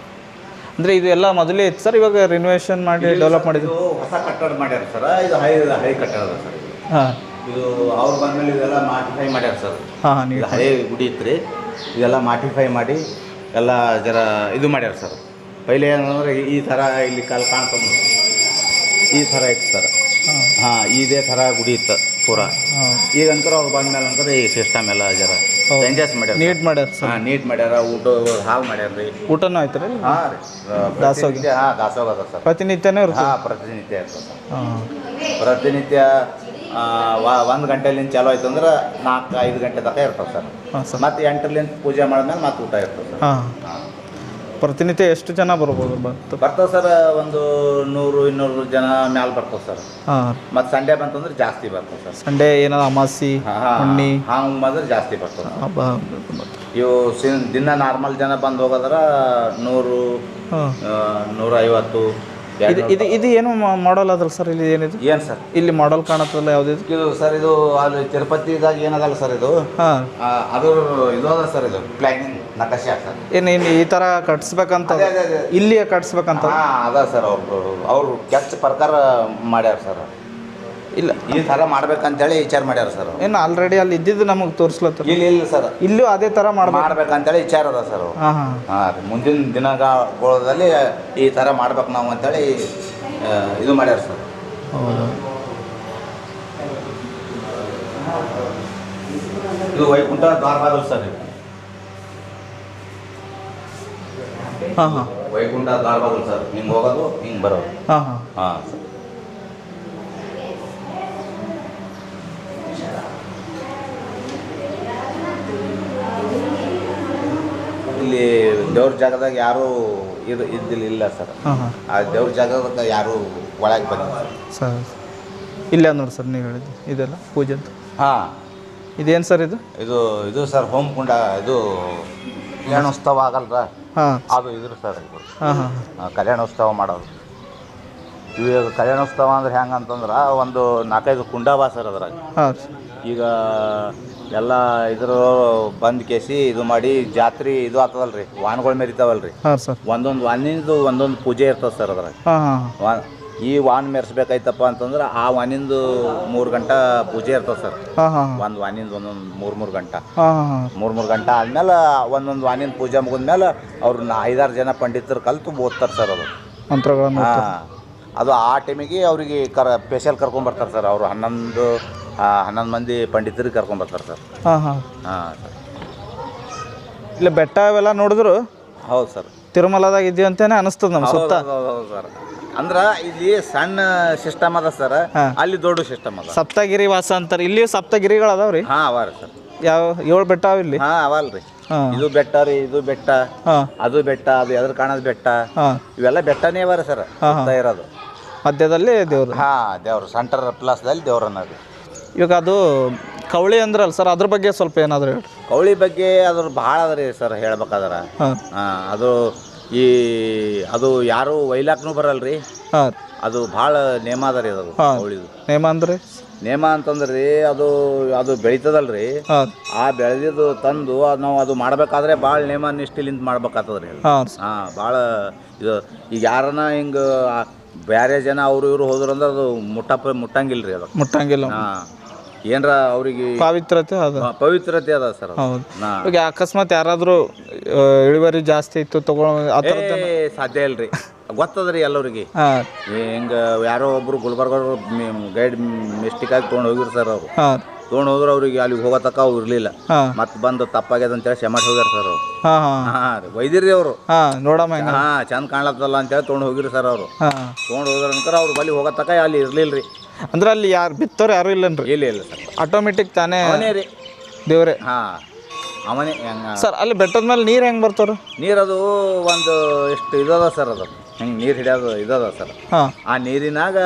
ಅಂದರೆ ಇದು ಎಲ್ಲ ಮೊದಲೇ ಇತ್ತು ಸರ್, ಇವಾಗ ರಿನೋವೇಷನ್ ಮಾಡಿ ಡೆವಲಪ್ ಮಾಡಿದ್ರು. ಹೊಸ ಕಟ್ಟಡ ಮಾಡ್ಯಾರ ಸರ್. ಇದು ಹಳೆ ಕಟ್ಟಡ ಅದ ಸರ್. ಹಾಂ ಇದು ಅವ್ರು ಬಂದಮೇಲೆ ಇದೆಲ್ಲ ಮಾಡಿಫೈ ಮಾಡ್ಯಾರ ಸರ್. ಹಾಂ ಹಾಂ ಇದು ಹಳೆ ಗುಡಿ ಇತ್ತು ರೀ. ಇದೆಲ್ಲ ಮಾಡಿಫೈ ಮಾಡಿ ಎಲ್ಲ ಜರ ಇದು ಮಾಡ್ಯಾರ ಸರ್. ಪೈಲೆ ಏನಂದ್ರೆ ಈ ಥರ ಇಲ್ಲಿ ಕಾಣ್ಕೊಂಡು ಈ ಥರ ಇತ್ತು ಸರ್. ಹಾಂ ಇದೇ ಥರ ಗುಡಿ ಇತ್ತು ಪೂರ. ಈಗ ಅಂಕರ ಅವ್ರು ಬಂದ್ಮೇಲೆ ಅಂಕರ ಈ ಸಿಸ್ಟಮ್ ಎಲ್ಲ ಜರ ಚೇಂಜಸ್ ಮಾಡ್ಯಾರ. ನೀಟ್ ಮಾಡ್ಯಾರ ಸರ್. ಹಾಂ ನೀಟ್ ಮಾಡ್ಯಾರ. ಊಟ ಹಾಲು ಮಾಡ್ಯಾರ ರೀ. ಊಟನೂ ಆಯ್ತು ರೀ. ಹಾಂ ರೀ ದಾಸೋಹ. ಹಾಂ ದಾಸೋಹ ಅದ ಸರ್. ಪ್ರತಿನಿತ್ಯನೇ ಇರುತ್ತೆ. ಹಾಂ ಪ್ರತಿನಿತ್ಯ ಇರ್ತದೆ ಸರ್. ಹಾಂ ಪ್ರತಿನಿತ್ಯ 1 ಗಂಟೆಲಿಂದ ಚಾಲು ಆಯ್ತು ಅಂದ್ರೆ 4-5 ಗಂಟೆ ತನಕ ಇರ್ತದೆ ಸರ್. ಹಾಂ ಸರ್. ಮತ್ತು 8ರಿಂದ ಪೂಜೆ ಮಾಡಿದ್ಮೇಲೆ ಮತ್ತೆ ಊಟ ಇರ್ತದೆ ಸರ್. ಹಾಂ ಹಾಂ ಪ್ರತಿನಿತ್ಯ ಎಷ್ಟು ಜನ ಬರ್ಬೋದು? ಬರ್ತದೆ ಸರ್. ಒಂದು 100-200 ಜನ ಮ್ಯಾಲೆ ಬರ್ತದೆ ಸರ್. ಹಾಂ ಮತ್ತು ಸಂಡೇ ಬಂತಂದ್ರೆ ಜಾಸ್ತಿ ಬರ್ತದೆ ಸರ್. ಸಂಡೇ ಏನಾದ್ರು ಅಮಾಸಿ ಹುಣ್ಣಿ ಹಂಗೆ ಬಂದ್ರೆ ಜಾಸ್ತಿ ಬರ್ತದೆ. ಹಬ್ಬ ಇವು ದಿನ ನಾರ್ಮಲ್ ಜನ ಬಂದು ಹೋಗೋದ್ರೆ 100, 150, ಇದು ಏನು ಮಾಡಲ್ ಅದ್ರ ಸರ್? ಇಲ್ಲಿ ಏನಿದೆ? ಏನು ಸರ್ ಇಲ್ಲಿ ಮಾಡಲ್ ಕಾಣತ್ತಲ್ಲ ಯಾವುದಿದು? ಇದು ಸರ್ ಇದು ಅಲ್ಲಿ ತಿರುಪತಿದಾಗ ಏನದಲ್ಲ ಸರ್ ಇದು. ಹಾಂ ಅದು ಇದು ಅದ ಸರ್. ಇದು ಪ್ಲಾನಿಂಗ್ ನಕಾಶೆ ಸರ್. ಏನು ಇನ್ನು ಈ ಥರ ಕಟ್ಸ್ಬೇಕಂತ ಇಲ್ಲಿ ಕಟ್ಸ್ಬೇಕಂತ? ಹಾಂ ಅದ ಸರ್. ಅವರು ಕೆಚ್ಚ ಪ್ರಕಾರ ಮಾಡ್ಯಾರ ಸರ್. ಇಲ್ಲ ಈ ಥರ ಮಾಡ್ಬೇಕಂತೇಳಿ ವಿಚಾರ ಮಾಡ್ಯಾರ ಸರ್ ಏನು ಆಲ್ರೆಡಿ ಅಲ್ಲಿ ಇದ್ದಿದ್ದು ನಮಗೆ ತೋರಿಸ್ಲತ್ತ ಇಲ್ಲ ಸರ್ ಇಲ್ಲೂ ಅದೇ ಥರ ಮಾಡ್ಬೇಕಂತೇಳಿ ವಿಚಾರ ಅದ ಸರ್ ಹಾಂ ಹಾಂ ಹಾಂ ರೀ ಮುಂದಿನ ದಿನಗಳಲ್ಲಿ ಈ ಥರ ಮಾಡ್ಬೇಕು ನಾವು ಅಂತೇಳಿ ಇದು ಮಾಡ್ಯಾರ ಸರ್. ಹೌದು. ಇದು ವೈಕುಂಠ ದ್ವಾರಬಾಗಿಲು ಸರ್ ಇದು. ಹಾಂ ಹಾಂ ವೈಕುಂಠ ದ್ವಾರಬಾಗಿಲು ಸರ್, ಹಿಂಗೆ ಹೋಗೋದು ಹಿಂಗೆ ಬರೋದು. ಹಾಂ ಹಾಂ ಹಾಂ ಸರ್. ಇಲ್ಲಿ ದೇವ್ರ ಜಾಗದಾಗ ಯಾರೂ ಇದ್ದಿಲ್ಲ ಸರ್. ಹಾಂ ಹಾಂ ಆ ದೇವ್ರ ಜಾಗದಾಗ ಯಾರು ಒಳಗೆ ಬಂದಿಲ್ಲ ಸರ್. ಇಲ್ಲ ನೋಡಿ ಸರ್ ನೀವು ಹೇಳಿದ್ದು ಇದೆಲ್ಲ ಪೂಜೆ ಅಂತ. ಹಾಂ ಇದೇನು ಸರ್ ಇದು? ಇದು ಸರ್ ಹೋಮಕುಂಡ, ಇದು ಕಲ್ಯಾಣೋತ್ಸವ ಆಗಲ್ರ, ಹಾಂ ಅದು ಇದ್ರ ಸರ್ ಇದು. ಹಾಂ ಹಾಂ ಕಲ್ಯಾಣೋತ್ಸವ ಮಾಡೋದು. ಇವಾಗ ಕಲ್ಯಾಣೋತ್ಸವ ಅಂದ್ರೆ ಹೆಂಗೆ ಅಂತಂದ್ರೆ ಒಂದು 4-5 ಕುಂಡವ ಸರ್ ಅದ್ರಾಗ. ಹಾಂ ಈಗ ಎಲ್ಲ ಇದ್ರ ಬಂದು ಕೇಸಿ ಇದು ಮಾಡಿ ಜಾತ್ರೆ ಇದು ಆಗ್ತದಲ್ರಿ, ವಾನ್ಗಳು ಮೆರಿತಾವಲ್ರಿ. ಹಾಂ ಸರ್. ಒಂದೊಂದು ವಾನಿಂದು ಒಂದೊಂದು ಪೂಜೆ ಇರ್ತದೆ ಸರ್ ಅದ್ರಾಗ. ಹಾಂ ಹಾಂ ವಾನ್ ಈ ವಾನ್ ಮೆರೆಸ್ಬೇಕಾಯ್ತಪ್ಪ ಅಂತಂದ್ರೆ ಆ ವಾನಿಂದು 3 ಗಂಟೆ ಪೂಜೆ ಇರ್ತದೆ ಸರ್. ಹಾಂ ಹಾಂ ಒಂದು ವಾನಿಂದ ಒಂದೊಂದು 3 ಗಂಟೆ ಹಾಂ ಹಾಂ 3 ಗಂಟೆ ಆದ್ಮೇಲೆ ಒಂದೊಂದು ವಾನಿನ ಪೂಜೆ ಮುಗಿದ್ಮೇಲೆ ಅವ್ರನ್ನ 5-6 ಜನ ಪಂಡಿತರು ಕಲ್ತು ಓದ್ತಾರೆ ಸರ್ ಅದು ಮಂತ್ರಗಳನ್ನು. ಹಾಂ, ಅದು ಆ ಟೈಮಿಗೆ ಅವ್ರಿಗೆ ಸ್ಪೆಷಲ್ ಕರ್ಕೊಂಬರ್ತಾರೆ ಸರ್. ಅವರು 11 ಮಂದಿ ಪಂಡಿತರಿಗೆ ಕರ್ಕೊಂಬರ್ತಾರೆ ಸರ್. ಹಾಂ ಹಾಂ ಹಾಂ ಸರ್. ಇಲ್ಲ ಬೆಟ್ಟ ಅವೆಲ್ಲ ನೋಡಿದ್ರು ಹೌದು ಸರ್, ತಿರುಮಲದಾಗ ಇದೆಯಾ ಅಂತಲೇ ಅನಿಸ್ತದೆ ನಮ್ಮ ಸುತ್ತ. ಹೌದು ಸರ್. ಅಂದ್ರೆ ಇಲ್ಲಿ ಸಣ್ಣ ಸಿಸ್ಟಮ್ ಅದ ಸರ್, ಅಲ್ಲಿ ದೊಡ್ಡ ಸಿಸ್ಟಮ್ ಅದ. ಸಪ್ತಗಿರಿ ವಾಸ ಅಂತಾರೆ, ಇಲ್ಲಿ ಸಪ್ತಗಿರಿಗಳು ಅದಾವ್ರಿ. ಹಾಂ ಅವ ರೀ ಸರ್. ಯಾವ 7 ಬೆಟ್ಟ ಅವ ಇಲ್ಲಿ? ಹಾಂ ಅವಲ್ರಿ. ಇದು ಬೆಟ್ಟ ರೀ, ಇದು ಬೆಟ್ಟ, ಅದು ಬೆಟ್ಟ, ಅದು ಎದ್ರ ಕಾಣೋದು ಬೆಟ್ಟ, ಇವೆಲ್ಲ ಬೆಟ್ಟನೇ ಅವ ರೀ ಸರ್ ಇರೋದು. ಮಧ್ಯದಲ್ಲಿ ದೇವ್ರು. ಹಾಂ, ದೇವ್ರು ಸೆಂಟರ್ ಪ್ಲಸ್ದಲ್ಲಿ ದೇವ್ರು ಅನ್ನೋದು. ಇವಾಗ ಅದು ಕವಳಿ ಅಂದ್ರಲ್ಲ ಸರ್, ಅದ್ರ ಬಗ್ಗೆ ಸ್ವಲ್ಪ ಏನಾದರೂ ಹೇಳಿ. ಕವಳಿ ಬಗ್ಗೆ ಅದ್ರ ಭಾಳ ಅದ ರೀ ಸರ್ ಹೇಳ್ಬೇಕಾದ್ರೆ. ಹಾಂ ಅದು ಯಾರು ಒಯ್ಲಾಕ್ನೂ ಬರಲ್ರಿ. ಹಾಂ, ಅದು ಭಾಳ ನೇಮ ಅದ ರೀ ಅದು ಕವಳಿದು. ನೇಮ ಅಂದ್ರೆ ನೇಮ ಅಂತಂದ್ರೆ ರೀ ಅದು ಬೆಳೀತದಲ್ರಿ. ಆ ಬೆಳೆದಿದ್ದು ತಂದು ನಾವು ಅದು ಮಾಡ್ಬೇಕಾದ್ರೆ ಭಾಳ ನೇಮ ನಿಷ್ಠೆಲಿಂದ ಮಾಡ್ಬೇಕಾಗ್ತದ್ರಿ. ಹಾಂ, ಭಾಳ ಇದು. ಈಗ ಯಾರನ್ನ ಹಿಂಗೆ ಬೇರೆ ಜನ ಅವರು ಇವರು ಹೋದ್ರು ಅಂದ್ರೆ ಅದು ಮುಟ್ಟಂಗಿಲ್ಲ ರೀ, ಅದು ಮುಟ್ಟಂಗಿಲ್ಲ. ಹಾಂ, ಏನರ ಅವ್ರಿಗೆ ಪವಿತ್ರತೆ ಅದ ಸರ್. ಹೌದು. ಈಗ ಅಕಸ್ಮಾತ್ ಯಾರಾದರೂ ಇಳುವರಿ ಜಾಸ್ತಿ ಇತ್ತು ತಗೊಳ್ಳೋ ಸಾಧ್ಯ ಇಲ್ರಿ, ಗೊತ್ತದ್ರಿ ಎಲ್ಲರಿಗೆ. ಹಿಂಗೆ ಯಾರೋ ಒಬ್ರು ಗುಲ್ಬರ್ಗ ಗೈಡ್ ಮಿಸ್ಟೇಕ್ ಆಗಿ ತೊಗೊಂಡು ಹೋಗಿರು ಸರ್. ಅವರು ತೊಗೊಂಡು ಹೋದ್ರು, ಅವ್ರಿಗೆ ಅಲ್ಲಿಗೆ ಹೋಗೋ ತಕ್ಕ ಅವ್ರು ಇರಲಿಲ್ಲ. ಮತ್ತೆ ಬಂದು ತಪ್ಪಾಗ್ಯದ ಅಂತೇಳಿ ಕ್ಷಮಾಟ್ ಹೋಗ್ಯಾರ ಸರ್ ಅವರು. ಹಾಂ ರೀ, ಒಯ್ದಿರಿ ಅವರು. ನೋಡಮ್ಮ, ಹಾಂ ಚಂದ ಕಾಣ್ಲತ್ತಲ್ಲ ಅಂತೇಳಿ ತೊಗೊಂಡು ಹೋಗಿರಿ ಸರ್ ಅವರು. ತೊಗೊಂಡು ಹೋದ್ರ ಅನ್ಕರ ಅವ್ರು ಬಲ್ಲಿ ಹೋಗೋ ತಕ್ಕ ಅಲ್ಲಿ ಇರಲಿಲ್ಲ ರೀ. ಅಂದ್ರೆ ಅಲ್ಲಿ ಯಾರು ಬಿತ್ತೋರು ಯಾರು ಇಲ್ಲನ್ರಿ? ಇಲ್ಲ ಸರ್, ಆಟೋಮೆಟಿಕ್ ತಾನೇ ಅವನೇ ರೀ ದೇವ್ರೆ. ಹಾಂ, ಅವನೇ. ಹೆಂಗೆ ಸರ್ ಅಲ್ಲಿ ಬೆಟ್ಟದ ಮೇಲೆ ನೀರು ಹೆಂಗೆ ಬರ್ತಾರ? ನೀರು ಅದು ಒಂದು ಎಷ್ಟು ಇದದ ಸರ್, ಅದು ಹೆಂಗೆ ನೀರು ಹಿಡಿಯೋದು ಇದದ ಸರ್. ಆ ನೀರಿನಾಗ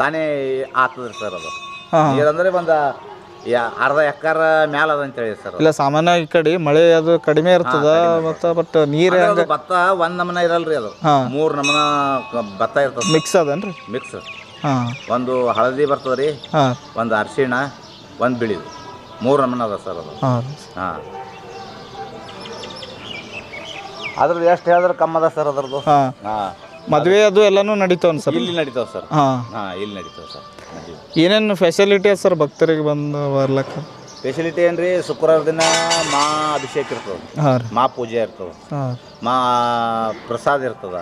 ತಾನೇ ಆಗ್ತದ್ರಿ ಸರ್ ಅದು. ನೀರಂದ್ರೆ ಒಂದು ಅರ್ಧ ಎಕರ ಮ್ಯಾಲ ಅದ ಅಂತೇಳಿ ಸರ್. ಇಲ್ಲ, ಸಾಮಾನ್ಯ ಈ ಕಡೆ ಮಳೆ ಅದು ಕಡಿಮೆ ಇರ್ತದ ಮತ್ತು ಬಟ್ ನೀರು ಭತ್ತ ಒಂದು ನಮೂನ ಇರಲ್ರಿ, ಅದು 3 ನಮೂನ ಭತ್ತ ಇರ್ತದೆ. ಮಿಕ್ಸ್ ಅದನ್ರಿ? ಮಿಕ್ಸ್. ಒಂದು ಹಳದಿ ಬರ್ತದೆ ರೀ, ಒಂದು ಅರಿಶಿಣ, ಒಂದು ಬಿಳಿದು, 3 ನಮೂನ ಅದ ಸರ್ ಅದು. ಹಾಂ, ಅದ್ರದ್ದು ಎಷ್ಟು ಹೇಳಿದ್ರೆ ಕಮ್ಮಿ ಅದ ಸರ್ ಅದ್ರದ್ದು. ಹಾಂ, ಮದುವೆ ಅದು ಎಲ್ಲನೂ ನಡೀತಾವ ಸರ್? ಇಲ್ಲಿ ನಡೀತಾವ ಸರ್. ಹಾಂ, ಇಲ್ಲಿ ನಡೀತಾವ ಸರ್. ಏನೇನು ಫೆಸಿಲಿಟಿ ಅದ ಸರ್ ಭಕ್ತರಿಗೆ ಬಂದು ಬರ್ಲಕ್ಕ? ಫೆಸಿಲಿಟಿ ಏನ್ರಿ, ಶುಕ್ರವಾರ ದಿನ ಮಾ ಅಭಿಷೇಕ ಇರ್ತದೆ, ಮಾ ಪೂಜೆ ಇರ್ತದೆ, ಮಾ ಪ್ರಸಾದ ಇರ್ತದ,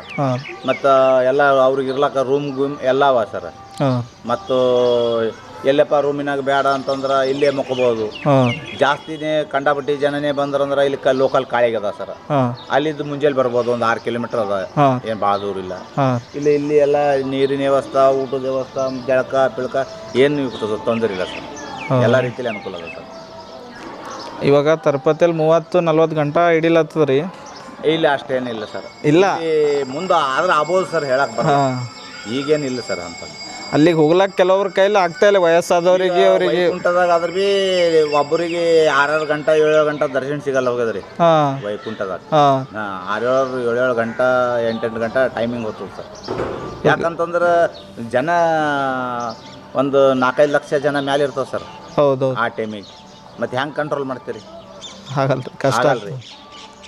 ಮತ್ತು ಎಲ್ಲ ಅವ್ರಿಗೆ ಇರ್ಲಕ್ಕ ರೂಮ್ ಗೂಮ್ ಎಲ್ಲ ಅವ ಸರ್. ಮತ್ತು ಎಲ್ಲಪ್ಪ ರೂಮಿನಾಗ ಬೇಡ ಅಂತಂದ್ರೆ ಇಲ್ಲೇ ಮುಕ್ಕೋಬಹುದು. ಜಾಸ್ತಿನೇ ಕಂಡಾಪಟ್ಟಿ ಜನನೇ ಬಂದ್ರಂದ್ರೆ ಇಲ್ಲಿ ಲೋಕಲ್ ಕಾಳಿಗೆ ಅದ ಸರ್. ಅಲ್ಲಿದ್ದು ಮುಂಜಾನೆ ಬರ್ಬೋದು, ಒಂದು 6 ಕಿಲೋಮೀಟರ್ ಅದ, ಏನು ಭಾಳ ದೂರ ಇಲ್ಲ. ಇಲ್ಲಿ ಎಲ್ಲ ನೀರಿನ ವ್ಯವಸ್ಥೆ, ಊಟದ ವ್ಯವಸ್ಥೆ, ಜಳಕ ಪಿಳಕ ಏನು ತೊಂದರೆ ಇಲ್ಲ ಸರ್. ಎಲ್ಲ ರೀತಿಯಲ್ಲಿ ಅನುಕೂಲ ಅದ ಸರ್. ಇವಾಗ ತಿರುಪತಿಯಲ್ಲಿ 30-40 ಗಂಟೆ ಹಿಡಿಲತ್ತದ ರೀ? ಇಲ್ಲ, ಅಷ್ಟೇನಿಲ್ಲ ಸರ್. ಇಲ್ಲ, ಮುಂದೆ ಆದ್ರೆ ಆಗ್ಬೋದು ಸರ್, ಹೇಳಕ್ ಬರ. ಈಗೇನಿಲ್ಲ ಸರ್ ಅಂತ. ಅಲ್ಲಿಗೆ ಹೋಗ್ಲಕ್ಕೆ ಕೆಲವ್ರ ಕೈಲಿ ಆಗ್ತಾ ಇಲ್ಲ, ವಯಸ್ಸಾದವರಿಗೆ ಅವರಿಗೆ. ವೈಕುಂಠದಾಗ ಆದ್ರೆ ಭೀ ಒಬ್ಬರಿಗೆ 6 ಗಂಟೆ 7 ಗಂಟೆ ದರ್ಶನ ಸಿಗಲ್ಲ ಹೋಗದ್ರಿ ವೈಕುಂಠದಾಗ. 6-7 ಗಂಟೆ 8 ಗಂಟೆ ಟೈಮಿಂಗ್ ಹೋಗ್ತದೆ ಸರ್. ಯಾಕಂತಂದ್ರೆ ಜನ ಒಂದು 4-5 ಲಕ್ಷ ಜನ ಮ್ಯಾಲೆ ಇರ್ತವೆ ಸರ್. ಹೌದು, ಆ ಟೈಮಿಗೆ ಮತ್ತೆ ಹೆಂಗೆ ಕಂಟ್ರೋಲ್ ಮಾಡ್ತೀರಿ? ಆಗಲ್ರಿ, ಕಷ್ಟ ಅಲ್ರಿ.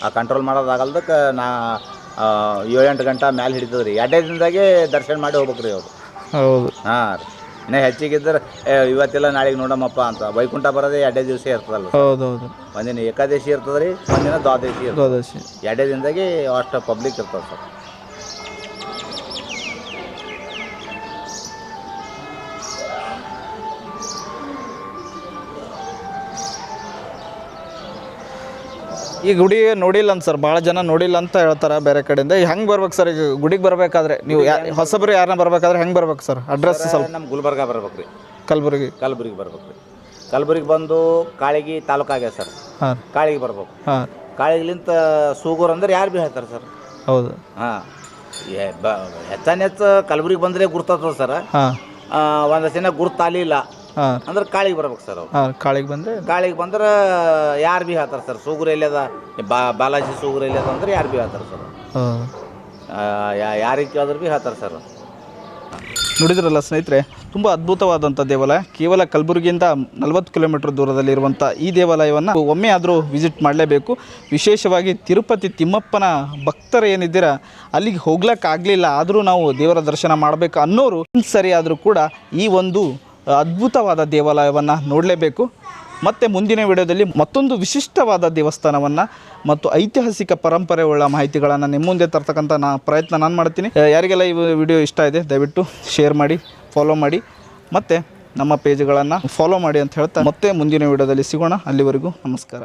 ಆ ಕಂಟ್ರೋಲ್ ಮಾಡೋದಾಗಲ್ದಕ್ಕೆ 7-8 ಗಂಟೆ ಮ್ಯಾಲೆ ಹಿಡಿತದ್ರಿ. 2 ದಿನದಾಗೆ ದರ್ಶನ ಮಾಡಿ ಹೋಗ್ಬೇಕ್ರಿ ಅವರು. ಹೌದು. ಹಾಂ ರೀ, ಇನ್ನು ಹೆಚ್ಚಿಗಿದ್ರೆ ಇವತ್ತೆಲ್ಲ ನಾಳೆಗೆ ನೋಡಮ್ಮಪ್ಪ ಅಂತ ವೈಕುಂಠ ಬರೋದೇ 2 ದಿವಸ ಇರ್ತದಲ್ಲ ಸರ್. ಹೌದೌದು. ಒಂದಿನ ಏಕಾದಶಿ ಇರ್ತದೆ ರೀ, ಒಂದಿನ ದ್ವಾದಶಿ ಇರ್ತದೆ. ದ್ವಾದಶಿ 2 ದಿನದಾಗೆ ಅಷ್ಟು ಪಬ್ಲಿಕ್ ಇರ್ತದೆ ಸರ್. ಈ ಗುಡಿ ನೋಡಿಲ್ಲ ಅಂತ ಸರ್, ಭಾಳ ಜನ ನೋಡಿಲ್ಲ ಅಂತ ಹೇಳ್ತಾರೆ ಬೇರೆ ಕಡೆಯಿಂದ. ಹೆಂಗೆ ಬರ್ಬೇಕು ಸರ್ ಈಗ ಗುಡಿಗೆ ಬರಬೇಕಾದ್ರೆ? ನೀವು ಹೊಸಬರು ಯಾರನ್ನ ಬರ್ಬೇಕಾದ್ರೆ ಹೆಂಗೆ ಬರ್ಬೇಕು ಸರ್? ಅಡ್ರೆಸ್ ಸ್ವಲ್ಪ. ನಮ್ಮ ಗುಲ್ಬರ್ಗ ಬರ್ಬೇಕು ರೀ, ಕಲಬುರಗಿ ಬರ್ಬೇಕು ರೀ. ಕಲಬುರಗಿ ಬಂದು ಕಾಳಿಗಿ ತಾಲೂಕು ಆಗ್ಯದ ಸರ್. ಹಾಂ ಕಾಳಿಗೆ ಬರ್ಬೇಕು. ಹಾಂ ಕಾಳಿಗಿಲಿಂತ ಸೂಗೂರು ಅಂದ್ರೆ ಯಾರು ಭೀ ಹೇಳ್ತಾರೆ ಸರ್. ಹೌದು. ಹಾಂ ಹೆಚ್ಚು ಕಲಬುರಗಿ ಬಂದರೆ ಗುರ್ತದ ಸರ್. ಹಾಂ ಒಂದಷ್ಟು ದಿನ ಗುರ್ತಾಲಿಲ್ಲ ಹಾಂ ಅಂದ್ರೆ ಕಾಳಿಗೆ ಬರ್ಬೇಕು ಸರ್. ಅವ್ರು ಹಾಂ ಕಾಳಿಗೆ ಬಂದರೆ ಕಾಳಿಗೆ ಬಂದ್ರೆ ಯಾರು ಭೀ ಹೇಳ್ತಾರೆ ಸರ್ ಸೂಗೂರು ಎಲ್ಲದ, ಬಾಲಾಜಿ ಸೂಗೂರು ಎಲ್ಲದ ಅಂದ್ರೆ ಯಾರು ಭೀ ಹೇಳ್ತಾರೆ ಸರ್. ಹಾಂ ಯಾರಿಗೆ ಕೇಳಿದ್ರೆ ಭೀ ಹೇಳ್ತಾರೆ ಸರ್. ನೋಡಿದ್ರಲ್ಲ ಸ್ನೇಹಿತರೆ, ತುಂಬ ಅದ್ಭುತವಾದಂಥ ದೇವಾಲಯ. ಕೇವಲ ಕಲಬುರಗಿಯಿಂದ 40 ಕಿಲೋಮೀಟರ್ ದೂರದಲ್ಲಿರುವಂಥ ಈ ದೇವಾಲಯವನ್ನು ಒಮ್ಮೆ ಆದರೂ ವಿಸಿಟ್ ಮಾಡಲೇಬೇಕು. ವಿಶೇಷವಾಗಿ ತಿರುಪತಿ ತಿಮ್ಮಪ್ಪನ ಭಕ್ತರು ಏನಿದ್ದೀರಾ ಅಲ್ಲಿಗೆ ಹೋಗ್ಲಿಕ್ಕಾಗಲಿಲ್ಲ, ಆದರೂ ನಾವು ದೇವರ ದರ್ಶನ ಮಾಡಬೇಕು ಅನ್ನೋರು ಸರಿ ಆದರೂ ಕೂಡ ಈ ಒಂದು ಅದ್ಭುತವಾದ ದೇವಾಲಯವನ್ನು ನೋಡಲೇಬೇಕು. ಮತ್ತು ಮುಂದಿನ ವಿಡಿಯೋದಲ್ಲಿ ಮತ್ತೊಂದು ವಿಶಿಷ್ಟವಾದ ದೇವಸ್ಥಾನವನ್ನು ಮತ್ತು ಐತಿಹಾಸಿಕ ಪರಂಪರೆ ಉಳ್ಳ ಮಾಹಿತಿಗಳನ್ನು ನಿಮ್ಮ ಮುಂದೆ ತರ್ತಕ್ಕಂಥ ಪ್ರಯತ್ನ ನಾನು ಮಾಡ್ತೀನಿ. ಯಾರಿಗೆಲ್ಲ ಈ ವಿಡಿಯೋ ಇಷ್ಟ ಇದೆ ದಯವಿಟ್ಟು ಶೇರ್ ಮಾಡಿ, ಫಾಲೋ ಮಾಡಿ, ಮತ್ತು ನಮ್ಮ ಪೇಜ್ಗಳನ್ನು ಫಾಲೋ ಮಾಡಿ ಅಂತ ಹೇಳ್ತಾ ಮತ್ತೆ ಮುಂದಿನ ವಿಡಿಯೋದಲ್ಲಿ ಸಿಗೋಣ. ಅಲ್ಲಿವರೆಗೂ ನಮಸ್ಕಾರ.